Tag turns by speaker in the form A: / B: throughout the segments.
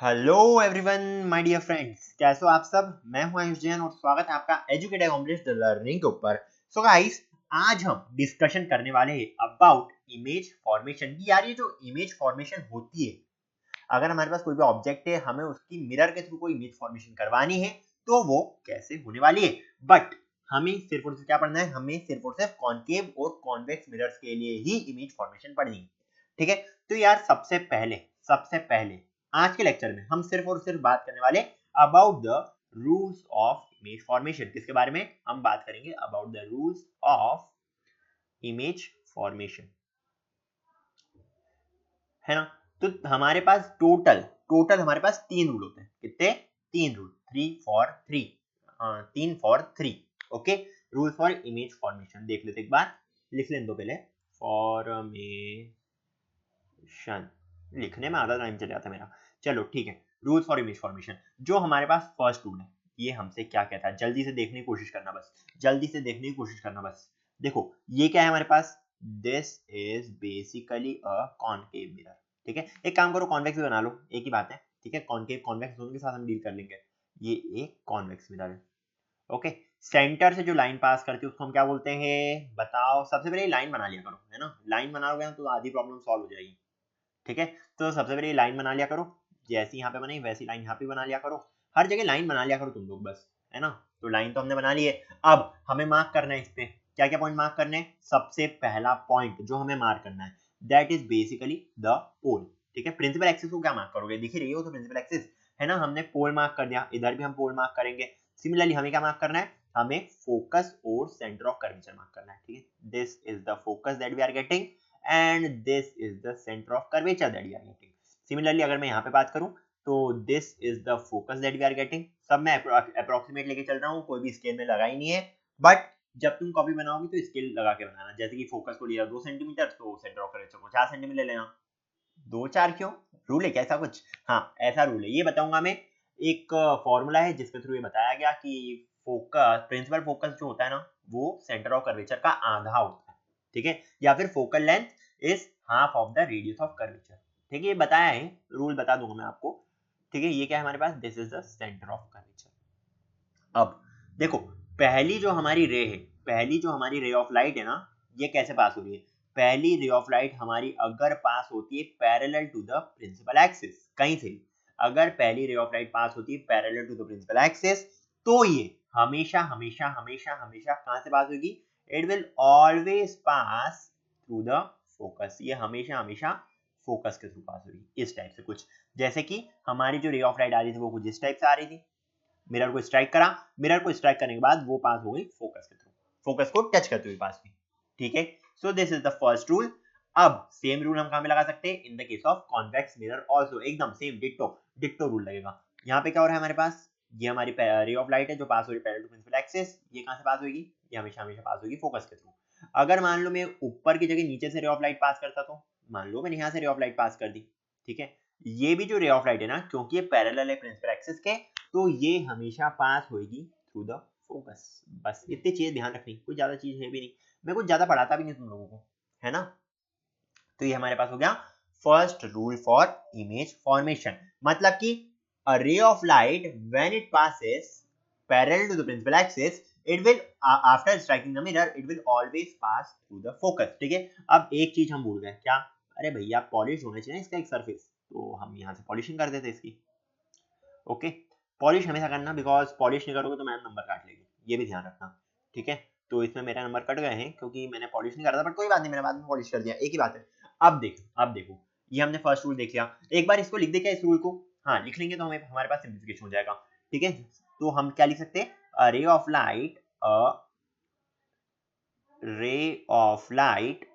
A: Hello everyone my dear friends, कैसे हो आप सब। मैं हूं आयुष जैन और स्वागत है आपका एजुकेट अकॉम्प्लिश द लर्निंग के ऊपर। सो गाइस, आज हम डिस्कशन करने वाले हैं अबाउट इमेज फॉर्मेशन की। यार, ये जो इमेज फॉर्मेशन होती है, अगर हमारे पास कोई भी ऑब्जेक्ट है, हमें उसकी मिरर के थ्रू कोई इमेज फॉर्मेशन करवानी है तो वो कैसे होने वाली है। बट हमें सिर्फ और सिर्फ क्या पढ़ना है, हमें सिर्फ और सिर्फ कॉनकेव और कॉन्वेक्स मिरर्स के लिए ही इमेज फॉर्मेशन पढ़नी है। ठीक है, तो यार सबसे पहले आज के लेक्चर में हम सिर्फ और सिर्फ बात करने वाले about the rules of image formation. किसके बारे में हम बात करेंगे? About the rules of image formation, है ना। तो हमारे पास टोटल हमारे पास 3 रूल होते हैं। कितने? 3 rule, 3 for 3। Okay, rule for image formation देख लेते एक बार, लिख लेने दो पहले। फॉर्मेशन लिखने में आधा टाइम चल जाता है मेरा। चलो ठीक है, रूल्स फॉर इमेज फॉर्मेशन। जो हमारे पास फर्स्ट रूल है, ये हमसे क्या कहता है, जल्दी से देखने की कोशिश करना बस, जल्दी से देखने की कोशिश करना बस। देखो ये क्या है हमारे पास, this is basically a concave mirror. ठीक है, एक काम करो, कॉन्वेक्स बना लो, एक ही बात है। ठीक है, कॉनकेव कॉन्वेक्स दोनों के साथ हम डील कर लेंगे। ये एक कॉन्वेक्स मिरर है। ओके, सेंटर से जो लाइन पास करती है उसको हम क्या बोलते हैं बताओ। सबसे पहले लाइन बना लिया करो, है ना। लाइन बनाओगे ना तो आधी प्रॉब्लम सॉल्व हो जाएगी। ठीक है, तो सबसे पहले लाइन बना लिया करो, जैसी यहाँ पे बनाई वैसी लाइन यहाँ पे बना लिया करो। हर जगह लाइन बना लिया करो तुम लोग बस, है ना। तो लाइन तो हमने बना ली है। अब हमें मार्क करना है इस पे, क्या क्या पॉइंट मार्क करने हैं। सबसे पहला पॉइंट जो हमें मार्क करना है, दैट इज बेसिकली द पोल। ठीक है, प्रिंसिपल एक्सिस को क्या मार्क करोगे, दिख ही रही हो तो प्रिंसिपल एक्सिस, है ना। हमने पोल मार्क कर दिया, इधर भी हम पोल मार्क करेंगे। सिमिलरली हमें क्या मार्क करना है, हमें फोकस और सेंटर ऑफ कर्वेचर मार्क करना है। ठीक है, this is the focus that we are getting and this is the center of curvature that we are getting. Similarly अगर मैं यहाँ पे बात करूँ तो this is the focus that we are getting. सब मैं अप्रोक्सीमेट लेके चल रहा हूँ, कोई भी स्केल में लगा ही नहीं है। बट जब तुम कॉपी बनाओगे तो स्केल लगा के बनाना। जैसे कि फोकस को लिया 2 सेंटीमीटर, तो सेंटर ऑफ कर्वेचर को 4 सेंटीमीटर ले लेना। 2 4 क्यों, रूल है क्या ऐसा कुछ? हाँ, ऐसा रूल है, ये बताऊंगा मैं। एक फॉर्मूला है जिसके थ्रू ये बताया गया कि फोकस, प्रिंसिपल फोकस जो होता है ना, वो सेंटर ऑफ कर्वेचर का आधा होता है। ठीक है, या फिर focal length is half of the radius of curvature. ठीक है, ये बताया है, रूल बता दूंगा मैं आपको। ठीक है, ये क्या है हमारे पास, this is the centre of curvature. अब देखो, पहली जो हमारी रे है, पहली जो हमारी रे ऑफ लाइट है ना, ये कैसे पास हो रही है। पहली रे ऑफ लाइट हमारी अगर पास होती है parallel to the principal axis, कहीं से अगर पहली रे ऑफ लाइट पास होती है parallel to the principal axis, तो ये हमेशा हमेशा हमेशा हमेशा कहां से पास होगी, it will always pass through the focus. ये हमेशा हमेशा फोकस के थ्रू पास होगी, इस टाइप से कुछ। जैसे कि हमारी जो रे ऑफ लाइट आ रही थी वो कुछ इस टाइप से आ रही थी, मिरर को स्ट्राइक करा, मिरर को स्ट्राइक करने के बाद वो पास हो गई फोकस के थ्रू, फोकस को टच करते हुए पास हुई। ठीक है, so this is the first rule. अब सेम रूल हम कहां पे लगा सकते हैं, in the case of convex mirror also, एकदम सेम डिट्टो डिट्टो रूल लगेगा। यहाँ पे क्या हो रहा है हमारे पास, ये हमारी रे ऑफ लाइट है जो पास हो रही है पैरेलल टू प्रिंसिपल एक्सिस, ये कहां से पास होगी, ये हमेशा हमेशा पास होगी फोकस के थ्रू। अगर मान लो मैं ऊपर की जगह नीचे से रे ऑफ लाइट पास करता, तो मान लो मैंने यहाँ से रे ऑफ लाइट पास कर दी। ठीक है, ये भी जो रे ऑफ लाइट है ना, क्योंकि ये पैरेलल है प्रिंसिपल एक्सिस के, तो ये हमेशा पास होगी थ्रू द फोकस। बस इतनी चीजें ध्यान रखनी, कोई ज्यादा चीज है भी नहीं, मैं कुछ ज्यादा पढ़ाता भी नहीं तुम लोगों को, है ना। तो ये हमारे पास हो गया first rule for image formation. मतलब कि a ray of light when it passes parallel to the principal axis, it will after striking the mirror it will always pass through the focus. ठीक है, अब एक चीज हम भूल गए, क्या? अरे भैया, पॉलिश होना चाहिए इसका एक सरफेस, तो हम यहाँ से पॉलिशिंग कर देते इसकी। ओके, पॉलिश हमेशा करना, बिकॉज पॉलिश नहीं करोगे तो मैम नंबर काट लेगी, ये भी ध्यान रखना। ठीक है, तो इसमें मेरे नंबर कट गए हैं क्योंकि मैंने पॉलिश नहीं करा था, बट कोई बात नहीं, मैंने बाद में पॉलिश कर दिया, एक ही बात है। अब देखो ये हमने फर्स्ट रूल देख लिया, एक बार इसको लिख दे क्या इस रूल को, हाँ लिख लेंगे तो हमें हमारे पास सिंप्लीफिकेशन हो जाएगा। ठीक है, तो हम क्या लिख सकते हैं, अ ray of light, a ray of light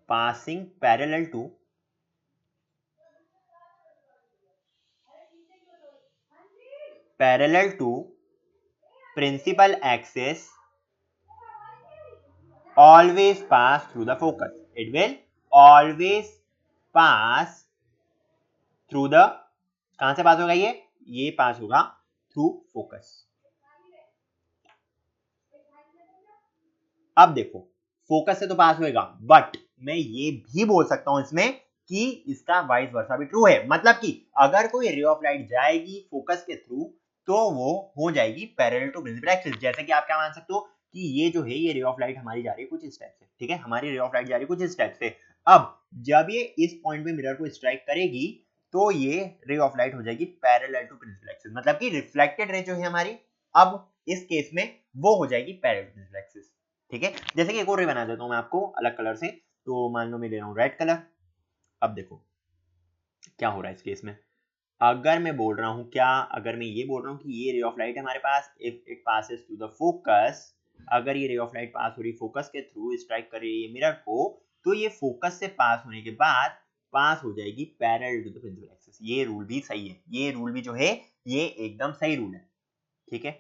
A: passing parallel to principal axis always pass through the focus. It will always pass through the, कहां से पास होगा ये पास होगा थ्रू फोकस। अब देखो, फोकस से तो पास होएगा, बट मैं ये भी बोल सकता हूं इसमें कि इसका वाइस वर्सा भी ट्रू है। मतलब कि अगर कोई रे ऑफ लाइट जाएगी फोकस के थ्रू तो वो हो जाएगी पैरेलल टू प्रिंसिपल एक्सिस। जैसे कि आप क्या मान सकते हो कि ये जो है ये रे ऑफ लाइट हमारी जा रही है कुछ इस टाइप से, ठीक है, हमारी रे ऑफ लाइट जा रही है कुछ इस टाइप से। अब जब ये इस पॉइंट पे मिरर को स्ट्राइक करेगी तो ये रे ऑफ लाइट हो जाएगी पैरेलल टू प्रिंसिपल एक्सिस, मतलब कि रिफ्लेक्टेड रे जो है हमारी अब इस केस में वो हो जाएगी पैरेलल टू प्रिंसिपल एक्सिस, ठीक है। जैसे कि एक और रे बना देता हूं मैं आपको अलग कलर से, तो मान लो मैं ले रहा हूं रेड कलर। अब देखो क्या हो रहा है इस केस में, अगर मैं बोल रहा हूं क्या, अगर मैं ये बोल रहा हूं कि ये रे ऑफ लाइट है हमारे पास, if it passes to the focus, अगर ये रे ऑफ लाइट पास हो रही है फोकस के थ्रू, स्ट्राइक कर रही है मिरर को, तो ये फोकस से पास होने के बाद पास हो जाएगी parallel to the principal axis. ये रूल भी सही है, ये रूल भी जो है ये एकदम सही रूल है, ठीक है।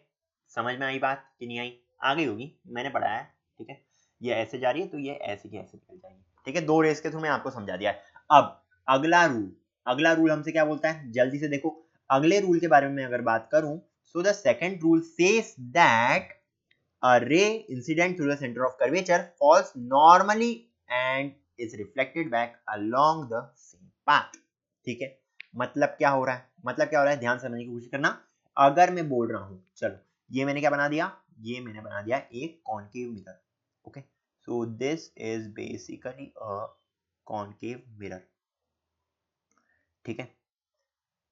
A: समझ में आई बात कि नहीं आई? आ गई होगी, मैंने पढ़ाया है, ठीक है। ये ऐसे जा रही है तो ये ऐसे की ऐसे निकल जाएगी, ठीक है। दो रेस के थ्रू मैं आपको समझा दिया है। अब अगला रूल, अगला रूल हमसे क्या बोलता है, जल्दी से देखो। अगले रूल के बारे में अगर बात करूं, so the second rule says that a ray incident through the center of curvature falls normally and is reflected back along the same path, ठीक है। मतलब क्या हो रहा है, मतलब क्या हो रहा है, ध्यान से समझने की कोशिश करना। अगर मैं बोल रहा हूं, चलो ये मैंने क्या बना दिया, ये मैंने बना दिया एक concave mirror, okay. So this is basically a concave mirror, ठीक है।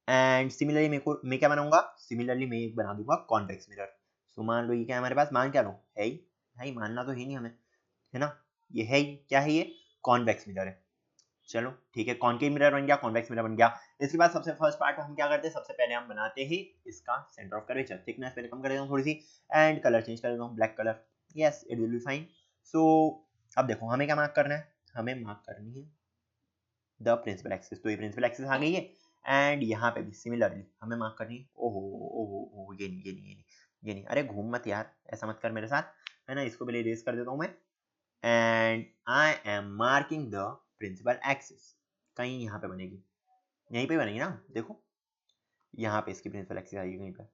A: एंड सिमिलरली मैं क्या बनाऊंगा, सिमिलरली मैं एक बना दूंगा कॉन्वेक्स मिरर। सो मान लो ये क्या है हमारे पास, मान क्या लो है ही, भाई मानना तो है नहीं हमें, है ना। ये है ही, क्या है ये, कॉन्वेक्स मिरर है। चलो ठीक है, कॉनकेव मिरर बन गया, कॉन्वेक्स मिरर बन गया। इसके बाद सबसे फर्स्ट पार्ट हम क्या करते हैं, सबसे पहले हम बनाते हैं इसका सेंटर ऑफ कर्वेचर। थिकनेस पहले कम कर देता हूँ थोड़ी सी, एंड कलर चेंज कर देता हूँ black colour, yes it will be fine. So अब देखो हमें क्या मार्क करना है, हमें मार्क करनी है द प्रिंसिपल एक्सिस। तो ये प्रिंसिपल एक्सिस आ गई है, एंड यहाँ पे भी सिमिलरली हमें मार्क करनी है, ओहो ओहो ओहो, ये नहीं ये नहीं ये नहीं ये नहीं, अरे घूम मत यार, ऐसा मत कर मेरे साथ, है ना। इसको पहले इरेज कर देता हूँ मैं, and I am marking the principal axis. कहीं यहाँ पे बनेगी, यहीं पे बनेगी ना, देखो यहाँ पे इसकी प्रिंसिपल एक्सिस आएगी कहीं पे।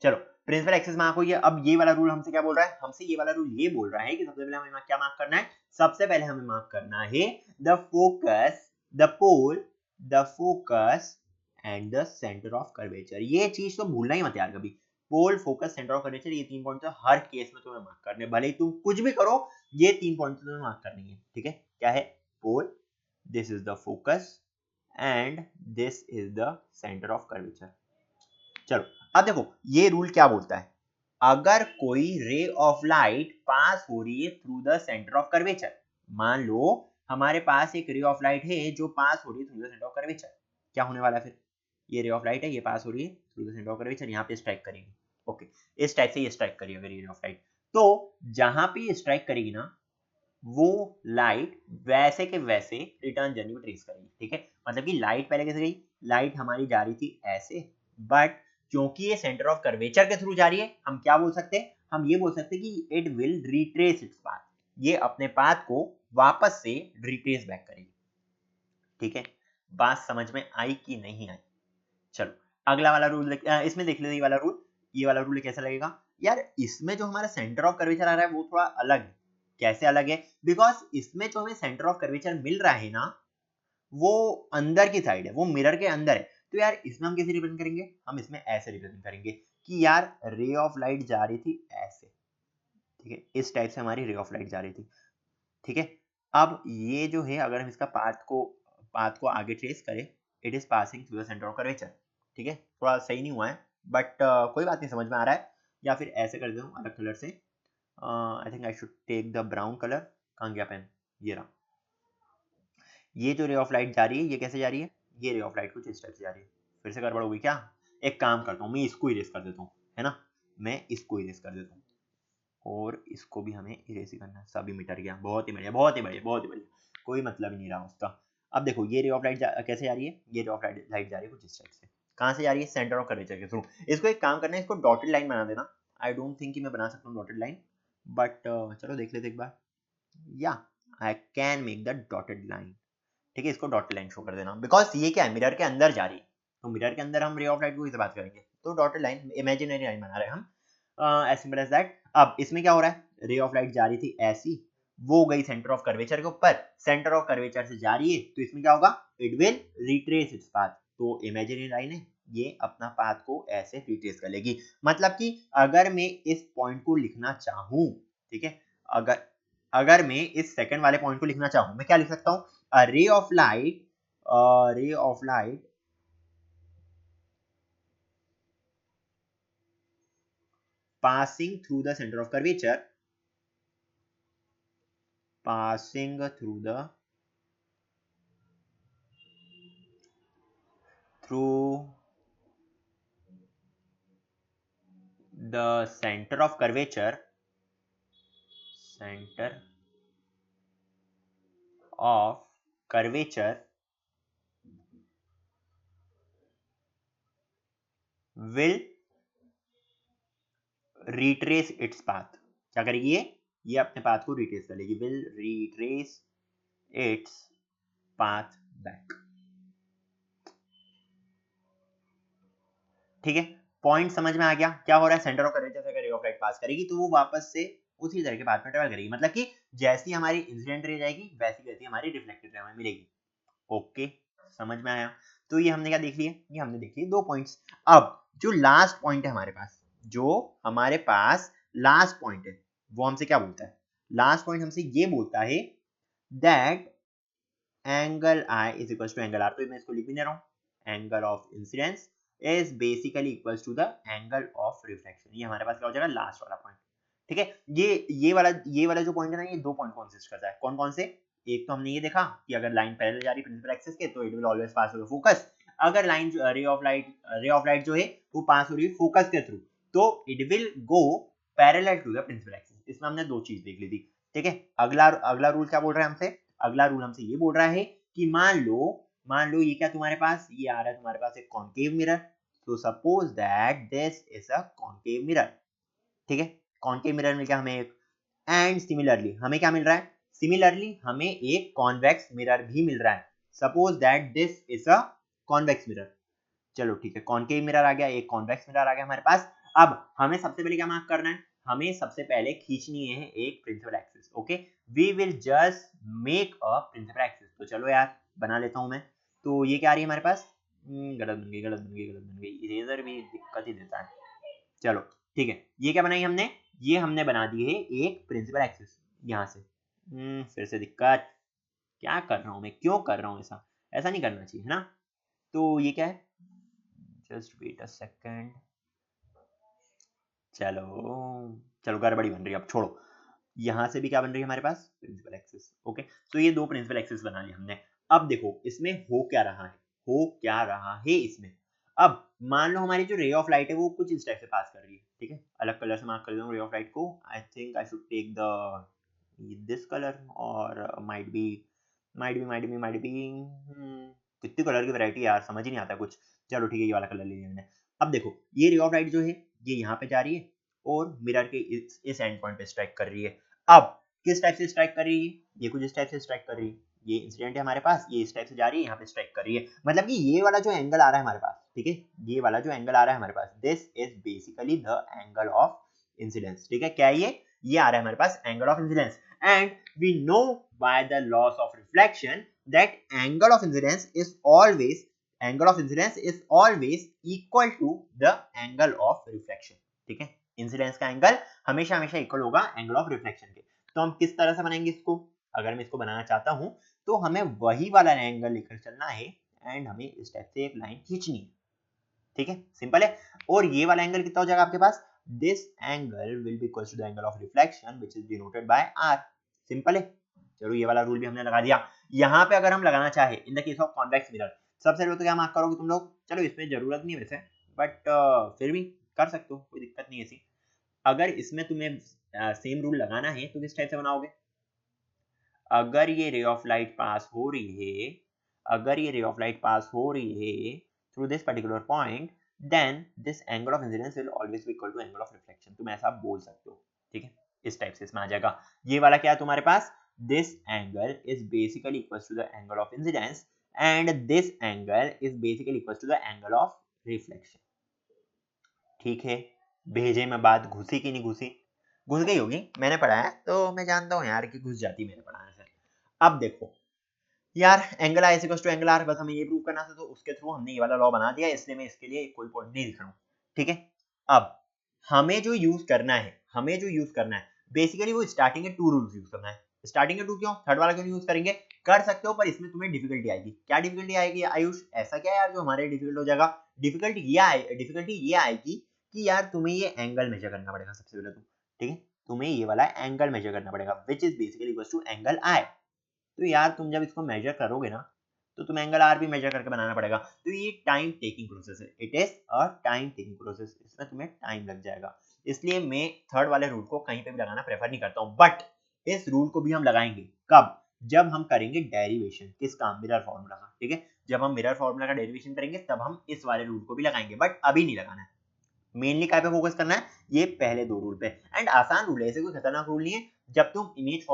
A: चलो प्रिंसिपल एक्सिस मार्क हुई है। अब ये वाला रूल हमसे क्या बोल रहा है, हमसे ये वाला रूल ये बोल रहा है कि सबसे पहले हमें क्या मार्क करना है, सबसे पहले हमें मार्क करना है the focus, the pole, the focus and the centre of curvature. ये चीज तो भूलना ही मत यार कभी, pole focus centre of curvature, ये 3 पॉइंट तो हर केस में तुम्हें मार्क करने, भले ही तुम कुछ भी करो ये 3 पॉइंट तो तुम्हें मार्क करनी है, ठीक है। क्या है, pole, this is the focus and this is the centre of curvature. चलो अब देखो ये रूल क्या बोलता है, अगर कोई रे ऑफ लाइट पास हो रही है through the centre of curvature, मान लो हमारे पास एक रे ऑफ लाइट है जो पास हो रही है through the centre of curvature, क्या होने वाला है फिर, ये रे ऑफ लाइट है, ये पास हो रही है through the centre of curvature, यहाँ पे स्ट्राइक करेगी, ओके। इस टाइप से ये स्ट्राइक करेगी अगर ये रे ऑफ लाइट, तो जहां पे ये स्ट्राइक करेगी ना वो लाइट वैसे के वैसे रिटर्न जर्नी में ट्रेस करेगी, ठीक है। मतलब कि लाइट पहले कैसे गई, लाइट हमारी जा रही थी ऐसे, बट क्योंकि ये सेंटर ऑफ कर्वेचर के थ्रू जा रही है, हम क्या बोल सकते हैं, हम ये बोल सकते हैं कि it will retrace its path, ये अपने पाथ को वापस से रिट्रेस बैक करेगी, ठीक है। बात समझ में आई कि नहीं आई? चलो अगला वाला रूल इसमें देख लो, ये वाला रूल, ये वाला रूल कैसा लगेगा यार, इसमें जो हमारा सेंटर ऑफ कर्वेचर आ रहा है वो थोड़ा अलग है। कैसे अलग है, बिकॉज इसमें जो हमें सेंटर ऑफ कर्वेचर मिल रहा है ना वो अंदर की साइड है, वो मिरर के अंदर है। तो यार इसमें हम कैसे रिप्रेजेंट करेंगे, हम इसमें ऐसे रिप्रेजेंट करेंगे कि यार रे ऑफ लाइट जा रही थी ऐसे, ठीक है, इस टाइप से हमारी रे ऑफ लाइट जा रही थी, ठीक है। अब ये जो है अगर हम इसका पाथ को आगे ट्रेस करें, it is passing through the centre of curvature, ठीक है। थोड़ा सही नहीं हुआ है बट कोई बात नहीं, समझ में आ रहा है। या फिर ऐसे कर देता हूँ अलग कलर से, I think I should take the brown colour, कहाँ गया पेन, ये रहा। ये जो रे ऑफ लाइट जा रही है ये कैसे जा रही है, ये रे ऑफ लाइट कुछ इस टाइप से जा रही है, फिर से गड़बड़ होगी क्या, एक काम करता हूँ मैं इसको इरेज कर देता हूँ, है ना, मैं इसको इरेज कर देता हूँ, और इसको भी हमें इरेज ही करना है, सभी मिट गया, बहुत ही बढ़िया बहुत ही बढ़िया बहुत ही बढ़िया, कोई मतलब ही नहीं रहा उसका। अब देखो ये रे ऑफ लाइट कैसे जा रही है, ये रे ऑफ लाइट जा रही है कुछ इस टाइप से, कहाँ से जा रही है, सेंटर ऑफ कर्वेचर के थ्रू। इसको एक काम करना है, इसको डॉटेड लाइन बना देना, आई डोंट थिंक कि मैं बना सकता हूँ डॉटेड लाइन, बट चलो देख लेते एक बार, या I can make the dotted line, ठीक है। इसको डॉटेड लाइन शो कर देना, बिकॉज ये क्या है, मिरर के अंदर जा रही है, तो मिरर के अंदर हम रे ऑफ लाइट को किसे बात करेंगे, तो डॉटेड लाइन, इमेजिनरी लाइन बना रहे हैं हम, एज सिंपल एज दैट। अब इसमें क्या हो रहा है, रे ऑफ लाइट जा रही थी ऐसी, वो गई सेंटर ऑफ कर्वेचर के ऊपर, सेंटर ऑफ कर्वेचर से जा रही है तो इसमें क्या होगा, it will retrace its path. तो इमेजिनरी लाइन है, ये अपना पाथ को ऐसे रिट्रेस कर लेगी। मतलब कि अगर मैं इस पॉइंट को लिखना चाहूं, ठीक है, अगर अगर मैं इस सेकंड वाले पॉइंट को लिखना चाहूं, मैं क्या लिख सकता हूं, a ray of light, ray of light passing through the center of curvature, passing through the center of curvature, center of curvature will retrace its path। क्या करेगी ये अपने पाथ को रिट्रेस कर लेगी, will retrace its path back। ठीक है, point समझ में आ गया क्या हो रहा है, सेंटर ऑफ कर्वेचर से अगर रे ऑफ लाइट पास करेगी तो वो वापस से उसी तरह के पाथ में ट्रेवल करेगी, मतलब कि जैसी हमारी इंसिडेंट रे जाएगी वैसी वैसी हमारी रिफ्लेक्टेड रे हमें मिलेगी। ओके, समझ में आया। तो ये हमने क्या देख लिया, ये हमने देख लिए दो पॉइंट्स। अब जो लास्ट पॉइंट है हमारे पास, जो हमारे पास लास्ट पॉइंट है, वो हमसे क्या बोलता है, लास्ट पॉइंट हमसे ये बोलता है that angle I is equal to angle R. तो मैं इसको लिख भी नहीं रहा हूं, angle of incidence is basically equal to the angle of reflection. ये हमारे पास क्या हो जाएगा, लास्ट वाला पॉइंट। ठीक है, ये वाला जो पॉइंट है ना, ये दो पॉइंट कंसिस्ट करता है। कौन कौन से, एक तो हमने ये देखा कि अगर लाइन पैरेलल जा रही है प्रिंसिपल एक्सिस के तो it will always pass over focus. अगर लाइन रे ऑफ लाइट जो है वो पास हो रही है फोकस के थ्रू, तो it will go parallel to the principal axis. इसमें हमने दो चीज देख ली थी। ठीक है, अगला अगला रूल क्या बोल रहा है हमसे, अगला रूल हमसे ये बोल रहा है कि मान लो ये क्या तुम्हारे पास, ये आ रहा है तुम्हारे पास एक कॉन्केव मिरर। तो suppose that this is a concave mirror. ठीक है, कॉन्केव मिरर में क्या हमें एक, एंड सिमिलरली हमें क्या मिल रहा है, सिमिलरली हमें एक कॉन्वेक्स मिरर भी मिल रहा है। Suppose that this is a convex mirror. चलो ठीक है, कॉन्केव मिरर आ गया, एक कॉन्वेक्स मिरर आ गया हमारे पास। अब हमें सबसे पहले क्या मार्क करना है, हमें सबसे पहले खींचनी है एक principal axis. Okay, we will just make a principal axis. तो चलो यार बना लेता हूं मैं। तो ये क्या आ रही है हमारे पास, गलत बन गई, गलत बन गई, गलत बन गई, इरेजर भी दिक्कत ही देता है। चलो ठीक है, ये क्या बनाई हमने, ये हमने बना दी है एक प्रिंसिपल एक्सिस यहाँ से। फिर से दिक्कत, क्या कर रहा हूँ मैं, क्यों कर रहा हूँ ऐसा, ऐसा नहीं करना चाहिए है ना। तो ये क्या है, जस्ट वेट अ सेकेंड, चलो चलो गड़बड़ी बन रही है, अब छोड़ो। यहाँ से भी क्या बन रही है हमारे पास, प्रिंसिपल एक्सिस। ओके, तो ये दो प्रिंसिपल एक्सिस बना लिए हमने। अब देखो इसमें हो क्या रहा है, हो क्या रहा है इसमें। अब मान लो हमारी जो रे ऑफ लाइट है वो कुछ इस टाइप से पास कर रही है। ठीक है, अलग कलर से मार्क कर दूँ रे ऑफ लाइट को। I think I should take the this colour, और माइट बी कितनी कलर की वैरायटी यार, समझ ही नहीं आता कुछ। चलो ठीक है, ये वाला कलर ले लिया मैंने। अब देखो ये रे ऑफ लाइट जो है ये यहाँ पे जा रही है और मिरर के इस एंड पॉइंट पे स्ट्राइक कर रही है। अब किस टाइप से स्ट्राइक कर रही है, ये कुछ इस टाइप से स्ट्राइक कर रही है, ये इंसिडेंट है हमारे पास, ये इस टाइप से जा रही है, यहाँ पे स्ट्राइक कर रही है। मतलब कि ये वाला जो एंगल आ रहा है हमारे पास, ठीक है, ये वाला जो एंगल आ रहा है हमारे पास, this is basically the angle of incidence. ठीक है, क्या ये आ रहा है हमारे पास angle of incidence. And we know by the laws of reflection that angle of incidence is always equal to the angle of reflection। ठीक है, इंसिडेंस का एंगल हमेशा हमेशा इक्वल होगा एंगल ऑफ रिफ्लेक्शन के। तो हम किस तरह से बनाएंगे इसको, अगर मैं इसको बनाना चाहता हूं तो हमें वही वाला एंगल लेकर चलना है एंड हमें इस टाइप से एक लाइन खींचनी है। ठीक है, सिंपल है। और ये वाला एंगल कितना हो जाएगा आपके पास, this angle will be equal to the angle of reflection which is denoted by R. Simple है। चलो ये वाला रूल भी हमने लगा दिया। यहाँ पे अगर हम लगाना चाहे in the case of convex mirror, सबसे पहले तो क्या मार्क करोगे तुम लोग, चलो इसमें जरूरत नहीं है वैसे, बट फिर भी कर सकते हो, कोई दिक्कत नहीं है ऐसी। अगर इसमें तुम्हें सेम रूल लगाना है तो किस टाइप से बनाओगे, अगर ये रे ऑफ लाइट पास हो रही है, अगर ये रे ऑफ लाइट पास हो रही है through this particular point, then this angle of incidence will always be equal to angle of reflection. तुम ऐसा बोल सकते हो। ठीक है, इस टाइप से इसमें आ जाएगा। ये वाला क्या है तुम्हारे पास, this angle is basically equal to the angle of incidence and this angle is basically equal to the angle of reflection. ठीक है, भेजे में बात घुसी कि नहीं घुसी, घुस गई होगी, मैंने पढ़ा है तो मैं जानता हूँ यार कि घुस जाती, मैंने पढ़ाने से। अब देखो यार, angle I equals to angle R, बस हमें ये प्रूव करना था, तो उसके थ्रू हमने ये वाला लॉ बना दिया, इसलिए मैं इसके लिए कोई पॉइंट नहीं लिख रहा हूँ, ठीक है। अब हमें जो यूज करना है बेसिकली वो स्टार्टिंग के 2 रूल्स यूज करना है। स्टार्टिंग के 2 क्यों, थर्ड वाला क्यों यूज करेंगे, कर सकते हो पर इसमें तुम्हें डिफिकल्टी आएगी। क्या डिफिकल्टी आएगी आयुष, ऐसा क्या यार जो हमारे डिफिकल्ट हो जाएगा, डिफिकल्टी ये आएगी कि यार तुम्हें ये एंगल मेजर करना पड़ेगा सबसे पहले तो, ठीक है। तुम्हें ये वाला एंगल मेजर करना पड़ेगा which is basically equals to angle I. तो यार तुम जब इसको मेजर करोगे ना, तो तुम्हें एंगल आर भी मेजर करके बनाना पड़ेगा। तो ये टाइम टेकिंग प्रोसेस है, it is a time taking process, इसमें तुम्हें टाइम लग जाएगा। इसलिए मैं थर्ड वाले रूल को कहीं पे भी लगाना प्रेफर नहीं करता हूँ, बट इस रूल को भी हम लगाएंगे कब, जब हम करेंगे डेरिवेशन किसका, मिरर फॉर्मूला का, ठीक है। जब हम मिरर फॉर्मूला का डेरिवेशन करेंगे तब हम इस वाले रूल को भी लगाएंगे, बट अभी नहीं लगाना है। मेनली काय पे फोकस करना है, ये पहले 2 रूल पे। एंड आसान रूल है, ऐसे कोई खतरनाक रूल नहीं है। जब तुम इमेज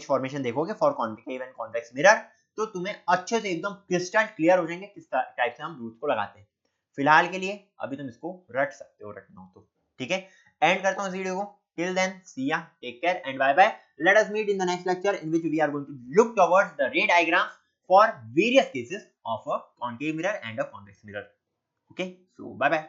A: फॉर्मेशन देखोगे for concave and convex mirror, तो तुम्हें अच्छे से एकदम क्रिस्टल क्लियर हो जाएंगे किस टाइप से हम रूल्स को लगाते हैं। फिलहाल के लिए अभी तुम इसको रट सकते हो, रटना हो तो, ठीक है। एंड करता हूं इस वीडियो को। Till then see ya, take care and bye bye. Let us meet in the next lecture in which we are going to look towards the ray diagram for various cases of a concave mirror and a convex mirror. Okay, so bye bye.